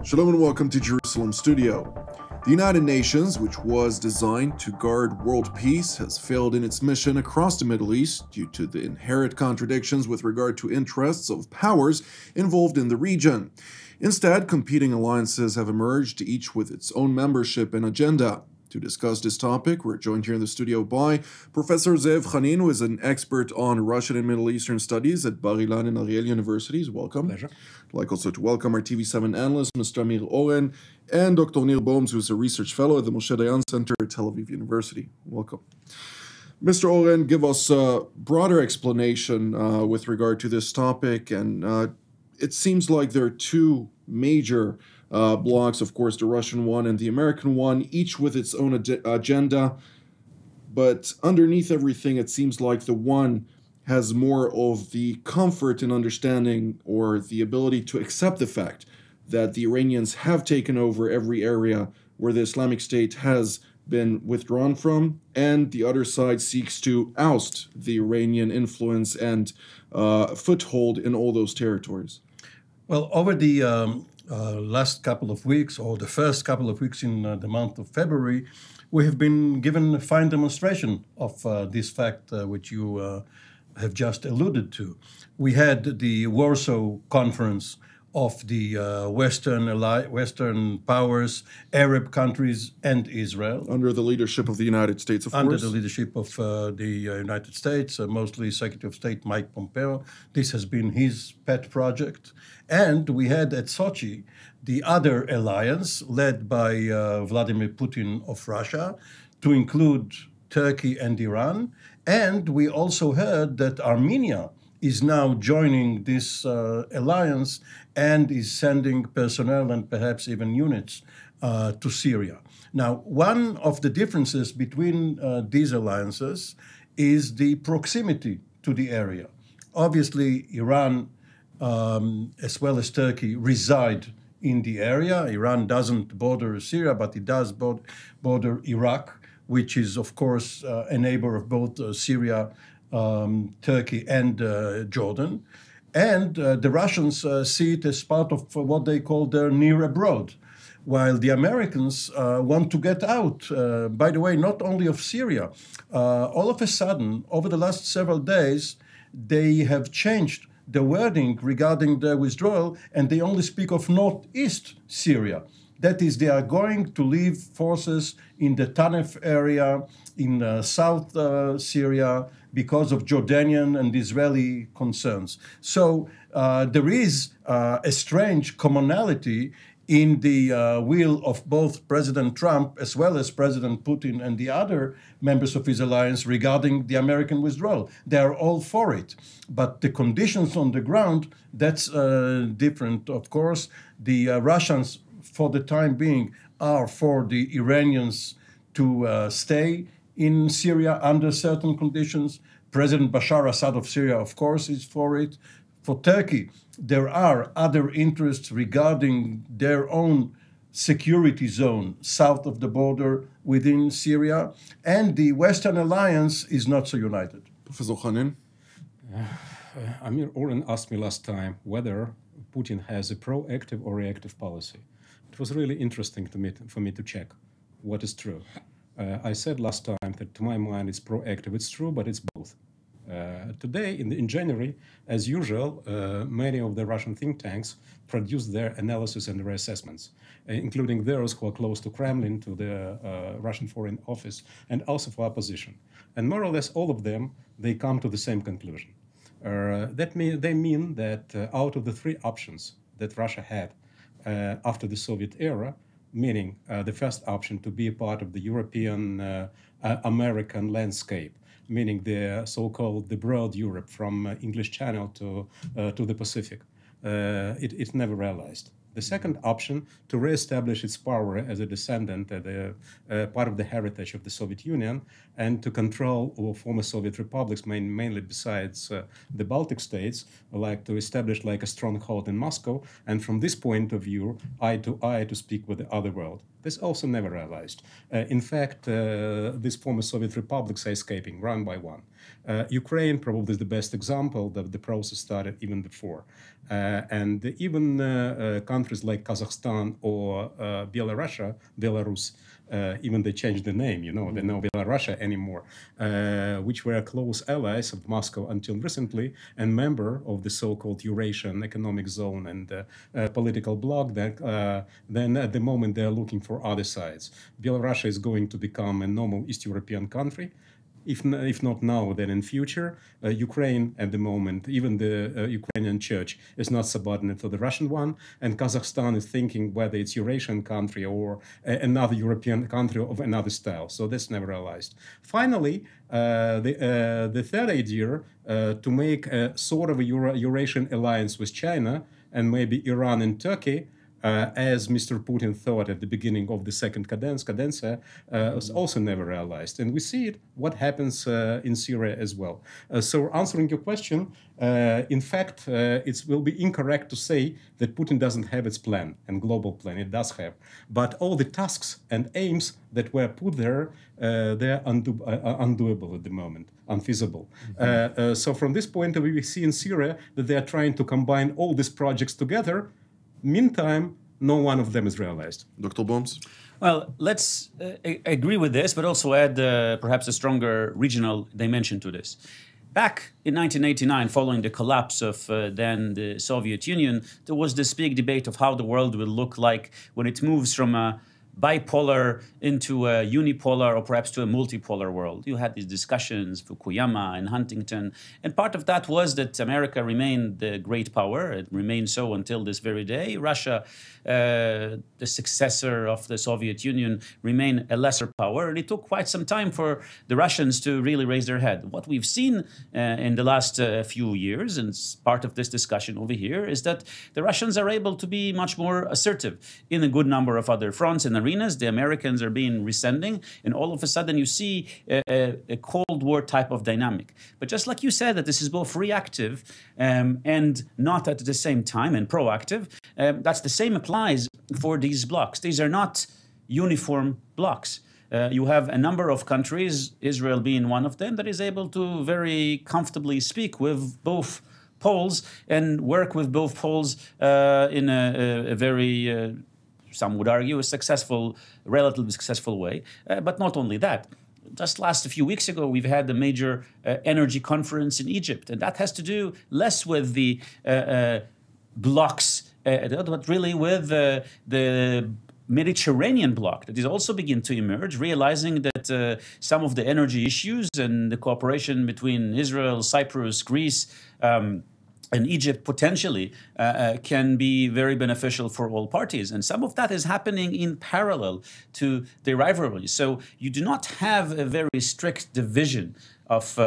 Shalom and welcome to Jerusalem Studio. The United Nations, which was designed to guard world peace, has failed in its mission across the Middle East due to the inherent contradictions with regard to interests of powers involved in the region. Instead, competing alliances have emerged, each with its own membership and agenda. To discuss this topic, we're joined here in the studio by Professor Zeev, Hanin, who is an expert on Russian and Middle Eastern studies at Ilan and Ariel universities. Welcome. Pleasure. I'd like also to welcome our TV7 analyst, Mr. Amir Oren, and Dr. Nir Boms, who is a research fellow at the Moshe Dayan Center at Tel Aviv University. Welcome. Mr. Oren, give us a broader explanation with regard to this topic. And it seems like there are two major blocs, of course, the Russian one and the American one, each with its own agenda. But underneath everything, it seems like the one has more of the comfort in understanding or the ability to accept the fact that the Iranians have taken over every area where the Islamic State has been withdrawn from, and the other side seeks to oust the Iranian influence and foothold in all those territories. Well, over the last couple of weeks, or the first couple of weeks in the month of February, we have been given a fine demonstration of this fact, which you have just alluded to. We had the Warsaw Conference of the Western powers, Arab countries, and Israel. Under the leadership of the United States, of course. Under the leadership of the United States, mostly Secretary of State Mike Pompeo. This has been his pet project. And we had at Sochi the other alliance led by Vladimir Putin of Russia, to include Turkey and Iran. And we also heard that Armenia is now joining this alliance and is sending personnel and perhaps even units to Syria. Now, one of the differences between these alliances is the proximity to the area. Obviously, Iran, as well as Turkey, reside in the area. Iran doesn't border Syria, but it does border Iraq, which is, of course, a neighbor of both Syria, Turkey, and Jordan. And the Russians see it as part of what they call their near abroad, while the Americans want to get out, by the way, not only of Syria. All of a sudden, over the last several days, they have changed the wording regarding their withdrawal, and they only speak of northeast Syria. That is, they are going to leave forces in the Tanef area, in South Syria, because of Jordanian and Israeli concerns. So there is a strange commonality in the will of both President Trump as well as President Putin and the other members of his alliance regarding the American withdrawal. They are all for it. But the conditions on the ground, that's different, of course. The Russians, for the time being, are for the Iranians to stay in Syria under certain conditions. President Bashar Assad of Syria, of course, is for it. For Turkey, there are other interests regarding their own security zone south of the border within Syria, and the Western alliance is not so united. Professor Hanin? Amir Oren asked me last time whether Putin has a proactive or reactive policy. It was really interesting for me to check what is true. I said last time that to my mind it's proactive. It's true, but it's both. Today, in January, as usual, many of the Russian think tanks produced their analysis and their assessments, including those who are close to Kremlin, to the Russian Foreign Office, and also for opposition. And more or less all of them, they come to the same conclusion. They mean that out of the three options that Russia had after the Soviet era, meaning the first option to be a part of the European American landscape, meaning the so-called the broad Europe from English Channel to the Pacific, it never realized. The second option, to reestablish its power as a descendant, part of the heritage of the Soviet Union, and to control former Soviet republics, mainly besides the Baltic states, like to establish like a stronghold in Moscow, and from this point of view, eye to speak with the other world. This also never realized. In fact, these former Soviet republics are escaping one by one. Ukraine probably is the best example that the process started even before. And even countries like Kazakhstan or Belarus, even they changed the name, they're not Belarus anymore, which were close allies of Moscow until recently and member of the so-called Eurasian Economic Zone and political bloc. That then at the moment they're looking for other sides. Belarus is going to become a normal East European country. If not now, then in future. Ukraine at the moment, even the Ukrainian church is not subordinate to the Russian one, and Kazakhstan is thinking whether it's Eurasian country or another European country of another style. So that's never realized. Finally, the third idea to make a sort of a Eurasian alliance with China and maybe Iran and Turkey, as Mr. Putin thought at the beginning of the second cadenza, was also never realized. And we see it, what happens in Syria as well. So answering your question, in fact, it will be incorrect to say that Putin doesn't have its plan and global plan. It does have. But all the tasks and aims that were put there, they're undoable at the moment, unfeasible. So from this point of view, we see in Syria that they are trying to combine all these projects together. Meantime, no one of them is realized. Dr. Boms? Well, let's agree with this, but also add perhaps a stronger regional dimension to this. Back in 1989, following the collapse of then the Soviet Union, there was this big debate of how the world will look like when it moves from a bipolar into a unipolar or perhaps to a multipolar world. You had these discussions, Fukuyama and Huntington, and part of that was that America remained the great power. It remained so until this very day. Russia, the successor of the Soviet Union, remained a lesser power, and it took quite some time for the Russians to really raise their head. What we've seen in the last few years, and part of this discussion over here, is that the Russians are able to be much more assertive in a good number of other fronts and arenas. The Americans are being rescinding, and all of a sudden you see a Cold War type of dynamic. But just like you said, that this is both reactive and not at the same time, and proactive, that's the same applies for these blocs. These are not uniform blocs. You have a number of countries, Israel being one of them, that is able to very comfortably speak with both poles and work with both poles in a very some would argue, a relatively successful way. But not only that. Just a few weeks ago, we've had the major energy conference in Egypt, and that has to do less with the blocs, but really with the Mediterranean bloc that is also beginning to emerge, realizing that some of the energy issues and the cooperation between Israel, Cyprus, Greece, and Egypt potentially can be very beneficial for all parties. And some of that is happening in parallel to the rivalry. So you do not have a very strict division of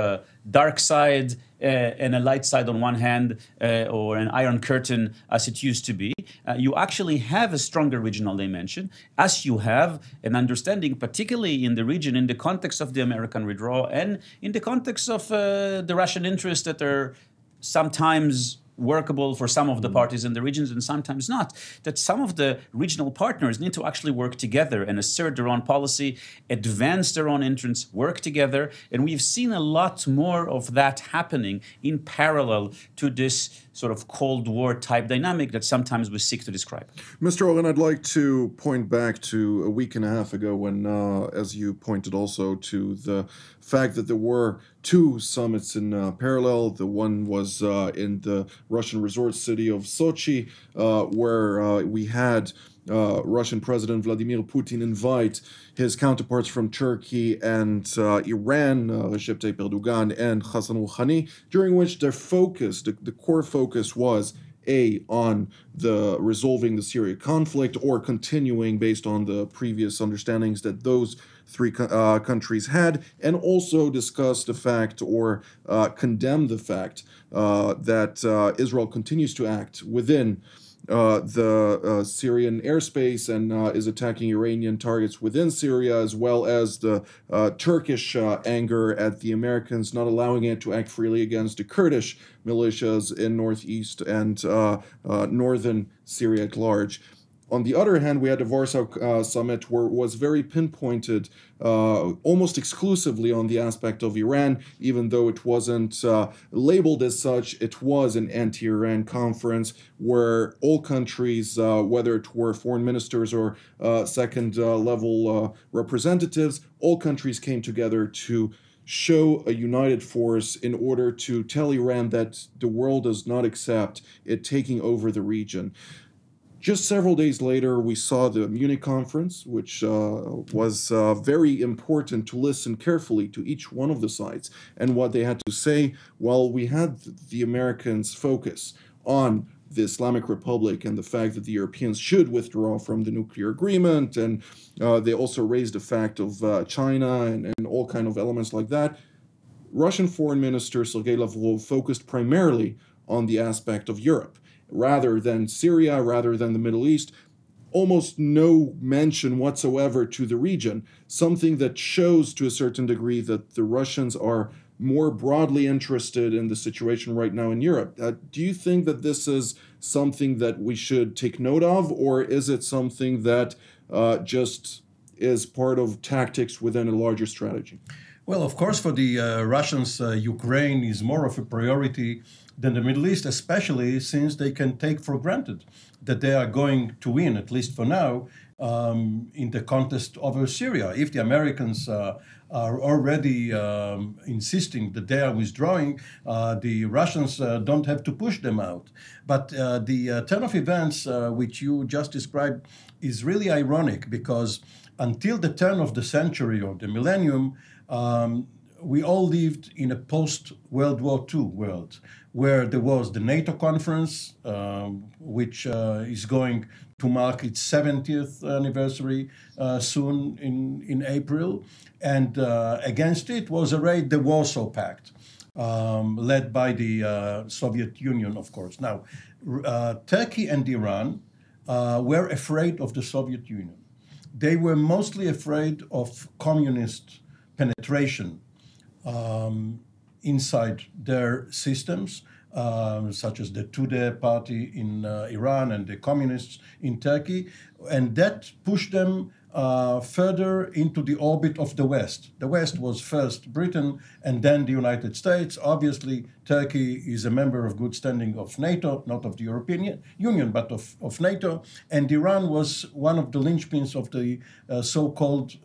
dark side and a light side on one hand, or an iron curtain as it used to be. You actually have a stronger regional dimension, as you have an understanding, particularly in the region, in the context of the American withdrawal and in the context of the Russian interests that are sometimes workable for some of the parties in the regions and sometimes not, that some of the regional partners need to actually work together and assert their own policy, advance their own interests, work together. And we've seen a lot more of that happening in parallel to this sort of Cold War type dynamic that sometimes we seek to describe. Mr. Oren, I'd like to point back to a week and a half ago when, as you pointed also to the fact that there were two summits in parallel. The one was in the Russian resort city of Sochi, where we had Russian President Vladimir Putin invite his counterparts from Turkey and Iran, Recep Tayyip Erdogan and Hassan Rouhani, during which their focus, the core focus was on the resolving the Syria conflict or continuing based on the previous understandings that those three countries had, and also discuss the fact or condemn the fact that Israel continues to act within the Syrian airspace and is attacking Iranian targets within Syria, as well as the Turkish anger at the Americans not allowing it to act freely against the Kurdish militias in northeast and northern Syria at large. On the other hand, we had the Warsaw Summit, where it was very pinpointed, almost exclusively on the aspect of Iran, even though it wasn't labeled as such. It was an anti-Iran conference where all countries, whether it were foreign ministers or second-level representatives, all countries came together to show a united force in order to tell Iran that the world does not accept it taking over the region. Just several days later, we saw the Munich conference, which was very important to listen carefully to each one of the sides and what they had to say. While we had the Americans focus on the Islamic Republic and the fact that the Europeans should withdraw from the nuclear agreement, and they also raised the fact of China and all kind of elements like that, Russian Foreign Minister Sergei Lavrov focused primarily on the aspect of Europe. Rather than Syria, rather than the Middle East, almost no mention whatsoever to the region, something that shows to a certain degree that the Russians are more broadly interested in the situation right now in Europe. Do you think that this is something that we should take note of, or is it something that just is part of tactics within a larger strategy? Well, of course, for the Russians, Ukraine is more of a priority than the Middle East, especially since they can take for granted that they are going to win, at least for now, in the contest over Syria. If the Americans are already insisting that they are withdrawing, the Russians don't have to push them out. But the turn of events which you just described is really ironic, because until the turn of the century or the millennium, we all lived in a post-World War II world, where there was the NATO conference, which is going to mark its 70th anniversary soon in April. And against it was arrayed the Warsaw Pact, led by the Soviet Union, of course. Now, Turkey and Iran were afraid of the Soviet Union. They were mostly afraid of communist penetration inside their systems, such as the Tudeh party in Iran and the communists in Turkey, and that pushed them further into the orbit of the West. The West was first Britain and then the United States. Obviously, Turkey is a member of good standing of NATO, not of the European Union, but of NATO. And Iran was one of the linchpins of the so-called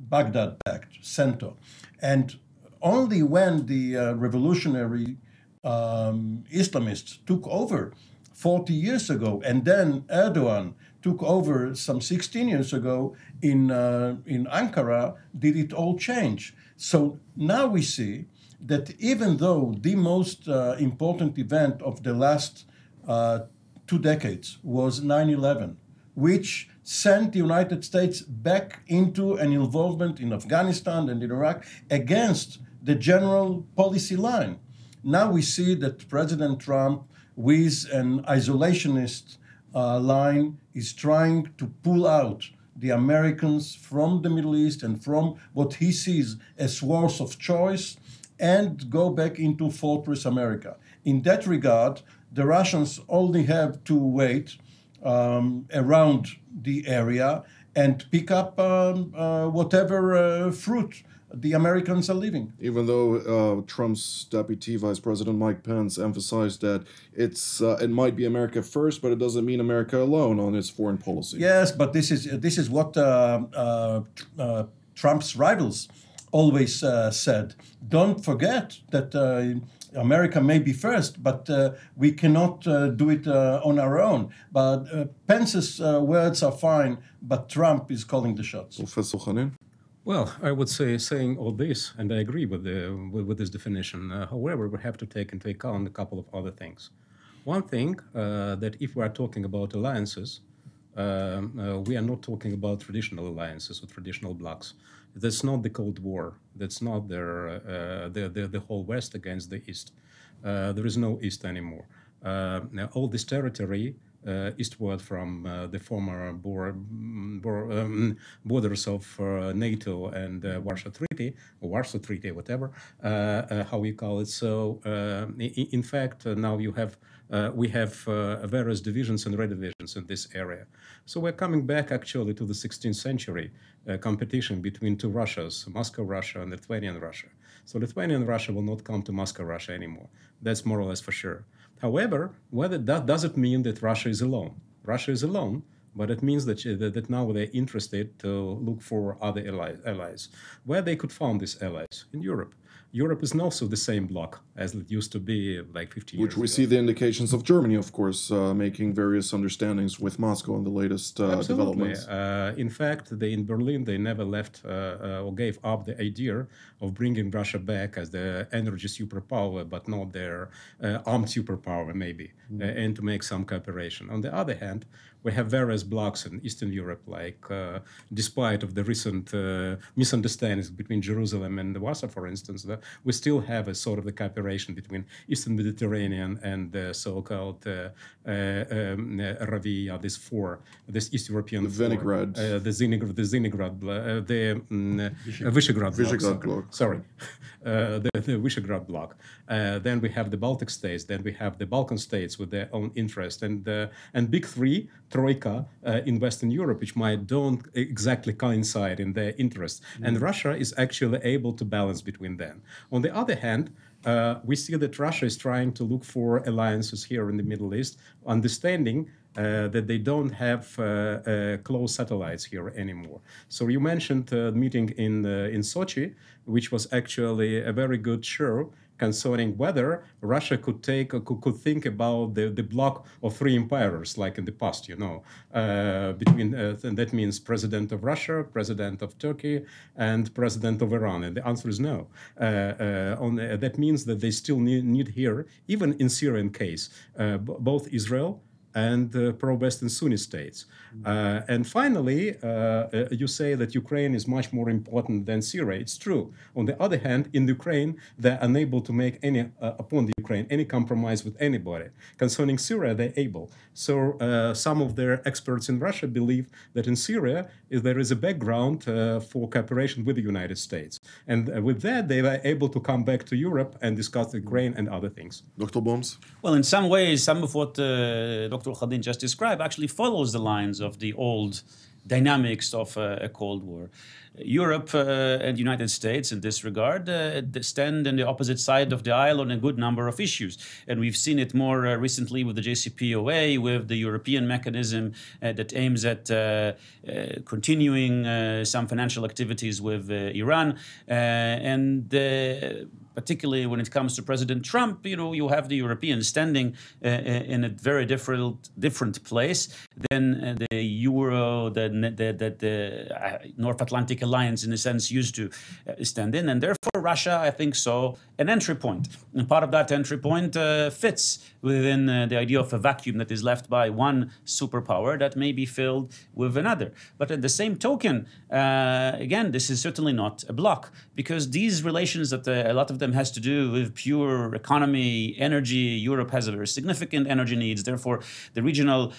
Baghdad Pact, CENTO. And only when the revolutionary Islamists took over 40 years ago, and then Erdogan took over some 16 years ago in Ankara, did it all change. So now we see that even though the most important event of the last 2 decades was 9/11, which sent the United States back into an involvement in Afghanistan and in Iraq against the general policy line. Now we see that President Trump, with an isolationist line, is trying to pull out the Americans from the Middle East and from what he sees as wars of choice and go back into Fortress America. In that regard, the Russians only have to wait around the area and pick up whatever fruit the Americans are leaving. Even though Trump's deputy, Vice President Mike Pence, emphasized that it might be America first, but it doesn't mean America alone on its foreign policy. Yes, but this is what Trump's rivals always said. Don't forget that America may be first, but we cannot do it on our own. But Pence's words are fine, but Trump is calling the shots. Professor Hanin? Well, I would say saying all this, and I agree with this definition. However, we have to take into account a couple of other things. One thing, that if we are talking about alliances, we are not talking about traditional alliances or traditional blocs. That's not the Cold War. That's not the whole West against the East. There is no East anymore. Now, all this territory eastward from the former borders of NATO and Warsaw Treaty, whatever, how we call it. So, in fact, now we have various divisions and redivisions in this area. So we're coming back actually to the 16th century competition between two Russias, Moscow Russia and Lithuanian Russia. So Lithuanian Russia will not come to Moscow Russia anymore. That's more or less for sure. However, whether that doesn't mean that Russia is alone. Russia is alone, but it means that now they're interested to look for other allies. Where they could find these allies? In Europe. Europe is also the same bloc as it used to be like 50 years ago. Which we see the indications of Germany, of course, making various understandings with Moscow in the latest developments. In fact, in Berlin, they never left or gave up the idea of bringing Russia back as the energy superpower, but not their armed superpower, maybe, and to make some cooperation. On the other hand, we have various blocs in Eastern Europe, like despite of the recent misunderstandings between Jerusalem and Warsaw, for instance, we still have a sort of the cooperation between Eastern Mediterranean and the so-called Ravia, this East European Visegrad, the Visegrad bloc. Sorry, the Visegrad bloc. Then we have the Baltic states. Then we have the Balkan states with their own interest, and big three, Troika, in Western Europe, which don't exactly coincide in their interests. And Russia is actually able to balance between them. On the other hand, we see that Russia is trying to look for alliances here in the Middle East, understanding that they don't have close satellites here anymore. So you mentioned the meeting in Sochi, which was actually a very good show concerning whether Russia could think about the bloc of three empires, like in the past, between that means President of Russia, President of Turkey, and President of Iran. And the answer is no. That means that they still need here, even in Syrian case, both Israel and pro-Western Sunni states. And finally, you say that Ukraine is much more important than Syria. It's true. On the other hand, in Ukraine, they're unable to make any compromise with anybody. Concerning Syria, they're able. So some of their experts in Russia believe that in Syria, there is a background for cooperation with the United States. And with that, they were able to come back to Europe and discuss Ukraine and other things. Dr. Boms? Well, in some ways, some of what Dr. Hanin just described actually follows the lines of the old dynamics of a Cold War. Europe and the United States, in this regard, stand on the opposite side of the aisle on a good number of issues. And we've seen it more recently with the JCPOA, with the European mechanism that aims at continuing some financial activities with Iran. And particularly when it comes to President Trump, you have the Europeans standing in a very different place than the Euro, the North Atlantic Alliance, in a sense, used to stand in. And therefore, Russia, I think, saw an entry point. And part of that entry point fits within the idea of a vacuum that is left by one superpower that may be filled with another. But at the same token, again, this is certainly not a bloc, because these relations that a lot of them has to do with pure economy, energy. Europe has a very significant energy needs. Therefore, the regional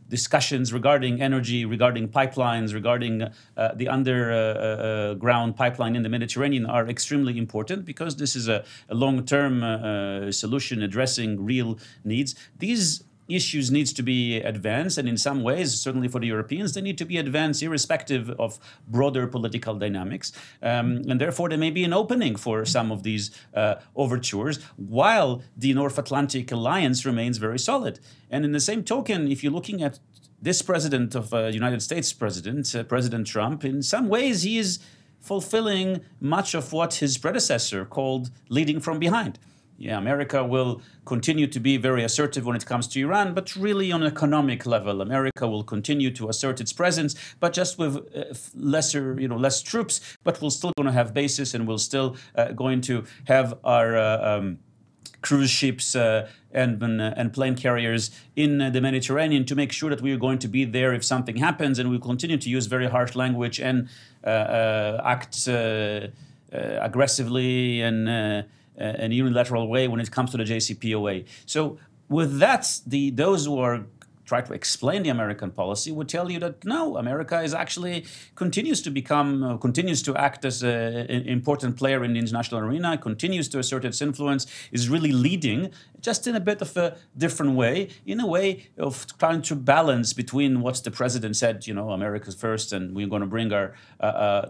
discussions regarding energy, regarding pipelines, regarding the underground pipeline in the Mediterranean are extremely important, because this is a long-term solution addressing real needs. These issues needs to be advanced, and in some ways, certainly for the Europeans, they need to be advanced irrespective of broader political dynamics. And therefore, there may be an opening for some of these overtures, while the North Atlantic Alliance remains very solid. And in the same token, if you're looking at this president of the United States President Trump, in some ways, he is fulfilling much of what his predecessor called leading from behind. Yeah, America will continue to be very assertive when it comes to Iran, but really on an economic level, America will continue to assert its presence, but just with less troops, but we're still going to have bases, and we're still going to have our cruise ships and plane carriers in the Mediterranean to make sure that we are going to be there if something happens, and we'll continue to use very harsh language and act aggressively and in a unilateral way when it comes to the JCPOA. So with that, those who are try to explain the American policy would tell you that no, America is actually continues to act as an important player in the international arena, continues to assert its influence, is really leading, just in a bit of a different way, in a way of trying to balance between what the president said, America's first, and we're going to bring our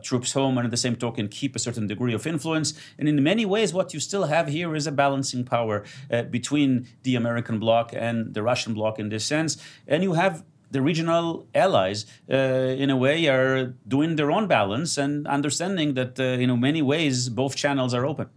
troops home, and at the same token keep a certain degree of influence. And in many ways, what you still have here is a balancing power between the American bloc and the Russian bloc in this sense. And you have the regional allies, in a way, are doing their own balance and understanding that, in many ways, both channels are open.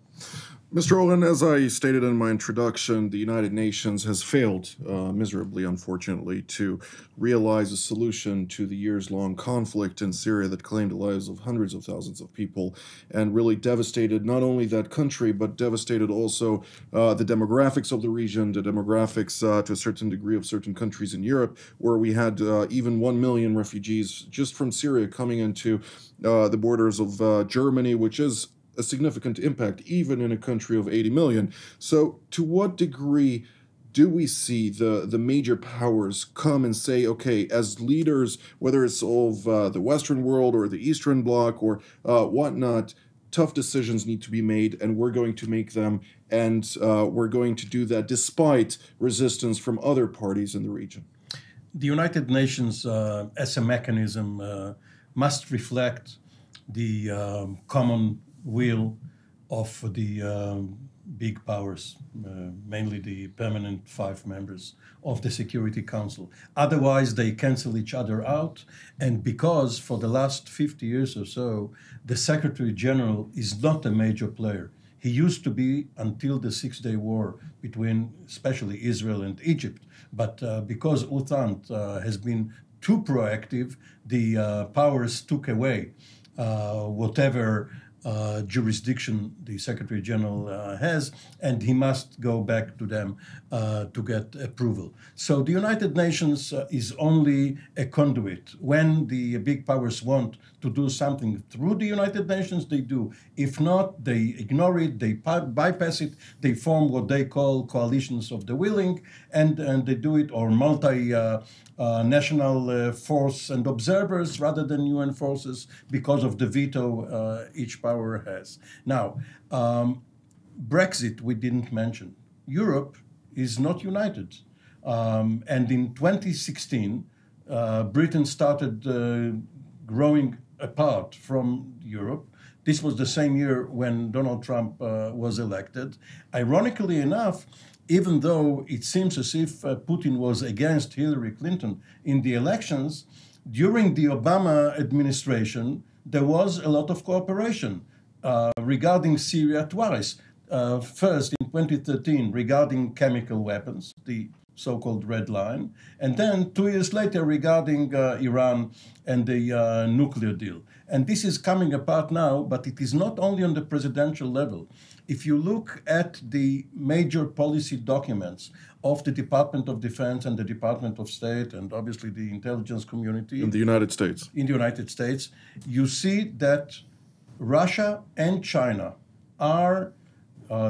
Mr. Oren, as I stated in my introduction, the United Nations has failed miserably, unfortunately, to realize a solution to the years-long conflict in Syria that claimed the lives of hundreds of thousands of people and really devastated not only that country, but devastated also the demographics of the region, the demographics to a certain degree of certain countries in Europe, where we had even 1 million refugees just from Syria coming into the borders of Germany, which is a significant impact, even in a country of 80 million. So to what degree do we see the major powers come and say, okay, as leaders, whether it's of the Western world or the Eastern Bloc or whatnot, tough decisions need to be made, and we're going to make them, and we're going to do that despite resistance from other parties in the region? The United Nations, as a mechanism, must reflect the common will of the big powers, mainly the permanent 5 members of the Security Council. Otherwise, they cancel each other out. And because for the last 50 years or so, the Secretary General is not a major player. He used to be until the Six-Day War between especially Israel and Egypt. But because Uttant has been too proactive, the powers took away whatever jurisdiction the Secretary General has, and he must go back to them to get approval. So the United Nations is only a conduit. When the big powers want to do something through the United Nations, they do. If not, they ignore it, they bypass it, they form what they call coalitions of the willing, and they do it, or national force and observers rather than UN forces, because of the veto each power has. Now, Brexit we didn't mention. Europe is not united. And in 2016, Britain started growing apart from Europe. This was the same year when Donald Trump was elected. Ironically enough, even though it seems as if Putin was against Hillary Clinton in the elections, during the Obama administration, there was a lot of cooperation regarding Syria twice. First, in 2013, regarding chemical weapons, the so-called Red Line, and then 2 years later regarding Iran and the nuclear deal. And this is coming apart now, but it is not only on the presidential level. If you look at the major policy documents of the Department of Defense and the Department of State, and obviously the intelligence community In the United States. In the United States, you see that Russia and China are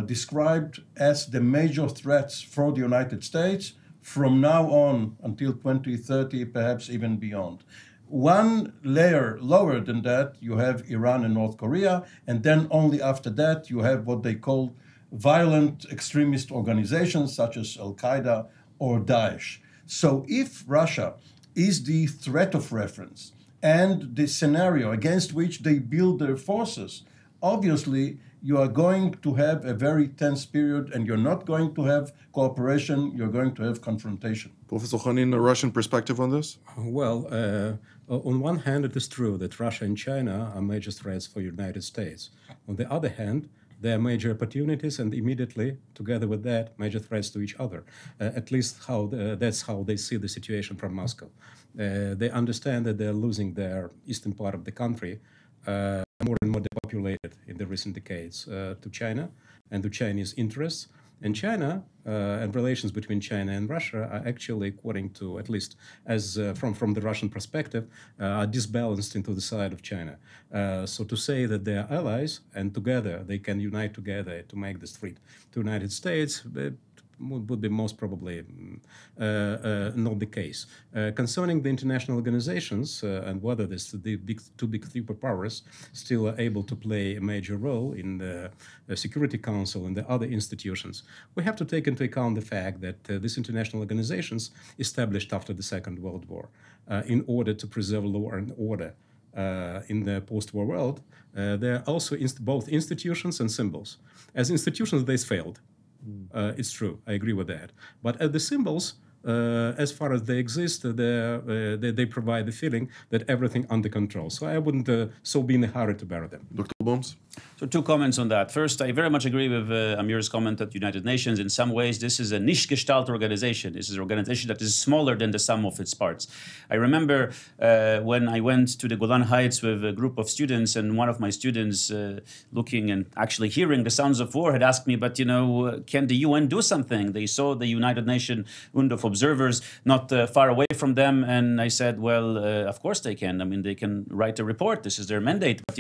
described as the major threats for the United States from now on until 2030, perhaps even beyond. One layer lower than that, you have Iran and North Korea, and then only after that, you have what they call violent extremist organizations such as Al-Qaeda or Daesh. So if Russia is the threat of reference and the scenario against which they build their forces, obviously you are going to have a very tense period, and you're not going to have cooperation, you're going to have confrontation. Professor Hanin, a Russian perspective on this? Well, on one hand, it is true that Russia and China are major threats for the United States. On the other hand, they are major opportunities, and immediately, together with that, major threats to each other. At least that's how they see the situation from Moscow. They understand that they're losing their eastern part of the country, more and more depopulated in the recent decades, to China and to Chinese interests. And China and relations between China and Russia are actually, according to, at least as from the Russian perspective, are disbalanced into the side of China. So to say that they are allies and together they can unite together to make this threat to the United States, would be most probably not the case. Concerning the international organizations and whether the two big superpowers still are able to play a major role in the Security Council and the other institutions, we have to take into account the fact that these international organizations established after the Second World War in order to preserve law and order in the post-war world, they're also both institutions and symbols. As institutions, they failed. It's true. I agree with that. But as the symbols, as far as they exist, they provide the feeling that everything under control. So I wouldn't so be in a hurry to bury them. Dr. Boms? So 2 comments on that. First, I very much agree with Amir's comment at the United Nations. In some ways, this is a niche gestalt organization. This is an organization that is smaller than the sum of its parts. I remember when I went to the Golan Heights with a group of students, and one of my students, looking and actually hearing the sounds of war, had asked me, but, can the UN do something? They saw the United Nations of observers not far away from them, and I said, well, of course they can. I mean, they can write a report. This is their mandate. But,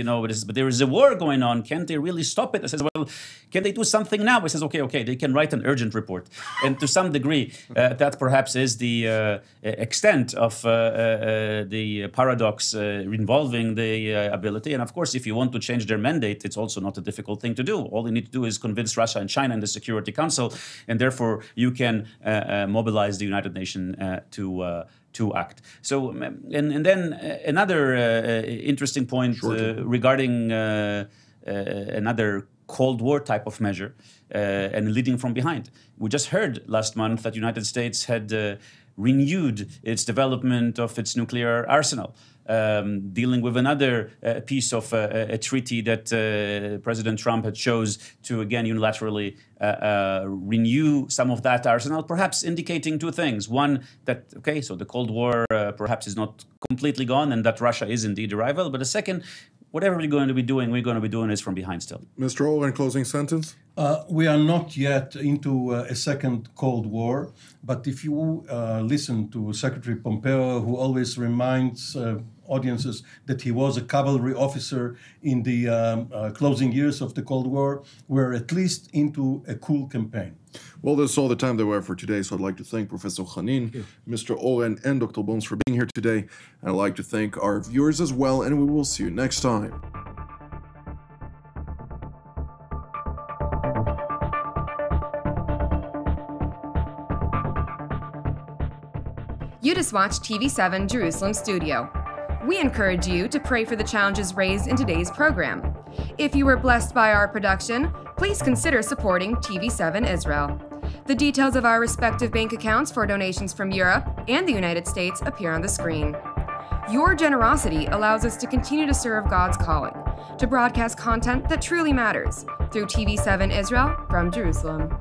but there is a war going on. Can't they really stop it? I says, well, can they do something now? I says, okay, they can write an urgent report. And to some degree, that perhaps is the extent of the paradox involving the ability. And of course, if you want to change their mandate, it's also not a difficult thing to do. All you need to do is convince Russia and China in the Security Council, and therefore you can mobilize the United Nations to act. So, and then another interesting point regarding another Cold War type of measure and leading from behind. We just heard last month that the United States had renewed its development of its nuclear arsenal, dealing with another piece of a treaty that President Trump had chose to, again, unilaterally renew some of that arsenal, perhaps indicating 2 things. One, that, so the Cold War perhaps is not completely gone and that Russia is indeed a rival. But a second, whatever we're going to be doing this from behind still. Mr. Oren, closing sentence? We are not yet into a second Cold War, but if you listen to Secretary Pompeo, who always reminds audiences that he was a cavalry officer in the closing years of the Cold War, we're at least into a cool campaign. Well, that's all the time that we have for today, so I'd like to thank Professor Hanin, Mr. Oren, and Dr. Boms for being here today. And I'd like to thank our viewers as well, and we will see you next time. You just watched TV7 Jerusalem Studio. We encourage you to pray for the challenges raised in today's program. If you were blessed by our production, please consider supporting TV7 Israel. The details of our respective bank accounts for donations from Europe and the United States appear on the screen. Your generosity allows us to continue to serve God's calling, to broadcast content that truly matters through TV7 Israel from Jerusalem.